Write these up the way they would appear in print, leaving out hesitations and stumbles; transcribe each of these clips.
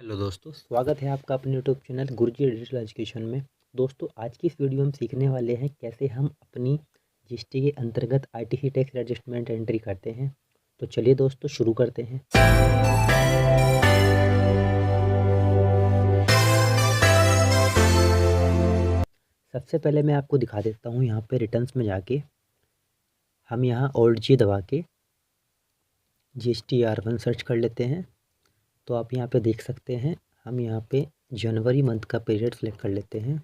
Hello दोस्तों, स्वागत है आपका अपने यूट्यूब चैनल गुरुजी डिजिटल एजुकेशन में। दोस्तों, आज की इस वीडियो में हम सीखने वाले हैं कैसे हम अपनी जीएसटी के अंतर्गत आईटीसी टैक्स एडजस्टमेंट एंट्री करते हैं। तो चलिए दोस्तों शुरू करते हैं। सबसे पहले मैं आपको दिखा देता हूँ, यहाँ पे रिटर्न्स में जाके हम यहाँ ओल्ड जी दबा के GSTR1 सर्च कर लेते हैं। तो आप यहाँ पे देख सकते हैं, हम यहाँ पे जनवरी मंथ का पीरियड सेलेक्ट कर लेते हैं।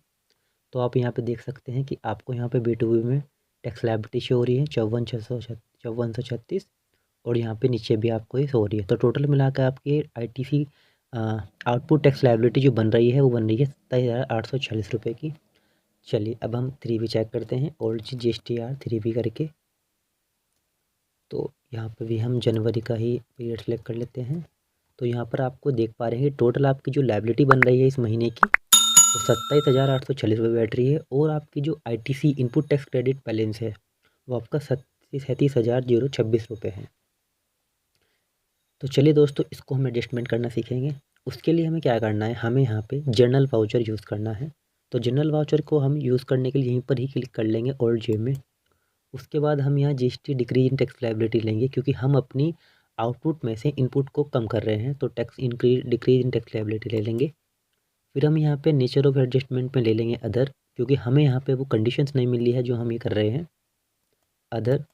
तो आप यहाँ पे देख सकते हैं कि आपको यहाँ पे B2B में टैक्स लायबिलिटी शो हो रही है 54,636 और यहाँ पे नीचे भी आपको ये शो हो रही है। तो टोटल मिलाकर आपकी आईटीसी आउटपुट टैक्स लायबिलिटी जो बन रही है वो बन रही है 27,846 रुपये की। चलिए अब हम 3B चेक करते हैं, ओल्ड GSTR 3B करके। तो यहाँ पर भी हम जनवरी का ही पीरियड सेलेक्ट कर लेते हैं। तो यहाँ पर आपको देख पा रहे हैं टोटल आपकी जो लायबिलिटी बन रही है इस महीने की वो 27,846 रुपये बैठ रही है और आपकी जो ITC input tax credit balance है वो आपका 37,026 रुपये है। तो चलिए दोस्तों, इसको हम एडजस्टमेंट करना सीखेंगे। उसके लिए हमें क्या करना है, हमें यहाँ पे जनरल वाउचर यूज़ करना है। तो जनरल वाउचर को हम यूज़ करने के लिए यहीं पर ही क्लिक कर लेंगे ओल्ड जेब में। उसके बाद हम यहाँ GST decrease in tax liability लेंगे, क्योंकि हम अपनी आउटपुट में से इनपुट को कम कर रहे हैं। तो tax decrease in tax liability ले लेंगे। फिर हम यहाँ पे नेचर ऑफ एडजस्टमेंट में ले लेंगे अदर, क्योंकि हमें यहाँ पे वो कंडीशंस नहीं मिली है जो हम ये कर रहे हैं अदर।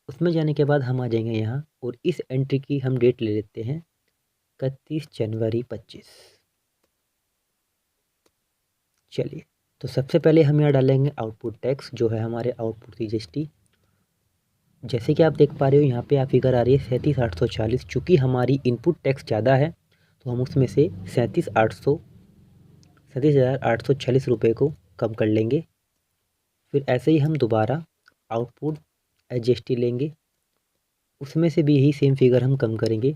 उसमें जाने के बाद हम आ जाएंगे यहाँ और इस एंट्री की हम डेट ले लेते हैं 31 जनवरी 25। चलिए, तो सबसे पहले हम यहाँ डालेंगे आउटपुट टैक्स जो है हमारे आउटपुट की जीएसटी। जैसे कि आप देख पा रहे हो यहाँ पे आप फिगर आ रही है 37,840। चूँकि हमारी इनपुट टैक्स ज़्यादा है तो हम उसमें से 37,846 रुपये को कम कर लेंगे। फिर ऐसे ही हम दोबारा आउटपुट जीएसटी लेंगे, उसमें से भी यही सेम फिगर हम कम करेंगे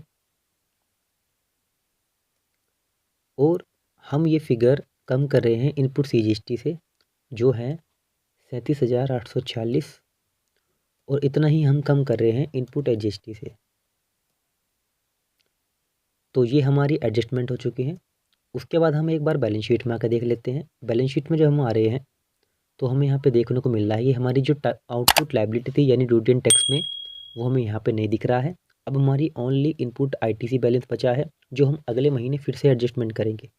और हम ये फिगर कम कर रहे हैं इनपुट CGST से जो है 37,846 और इतना ही हम कम कर रहे हैं इनपुट GST से। तो ये हमारी एडजस्टमेंट हो चुकी है। उसके बाद हम एक बार बैलेंस शीट में आकर देख लेते हैं। बैलेंस शीट में जब हम आ रहे हैं तो हमें यहाँ पे देखने को मिल रहा है ये हमारी जो आउटपुट लायबिलिटी थी यानी ड्यूटी एंड टैक्स में, वो हमें यहाँ पे नहीं दिख रहा है। अब हमारी ओनली इनपुट आईटीसी बैलेंस बचा है जो हम अगले महीने फिर से एडजस्टमेंट करेंगे।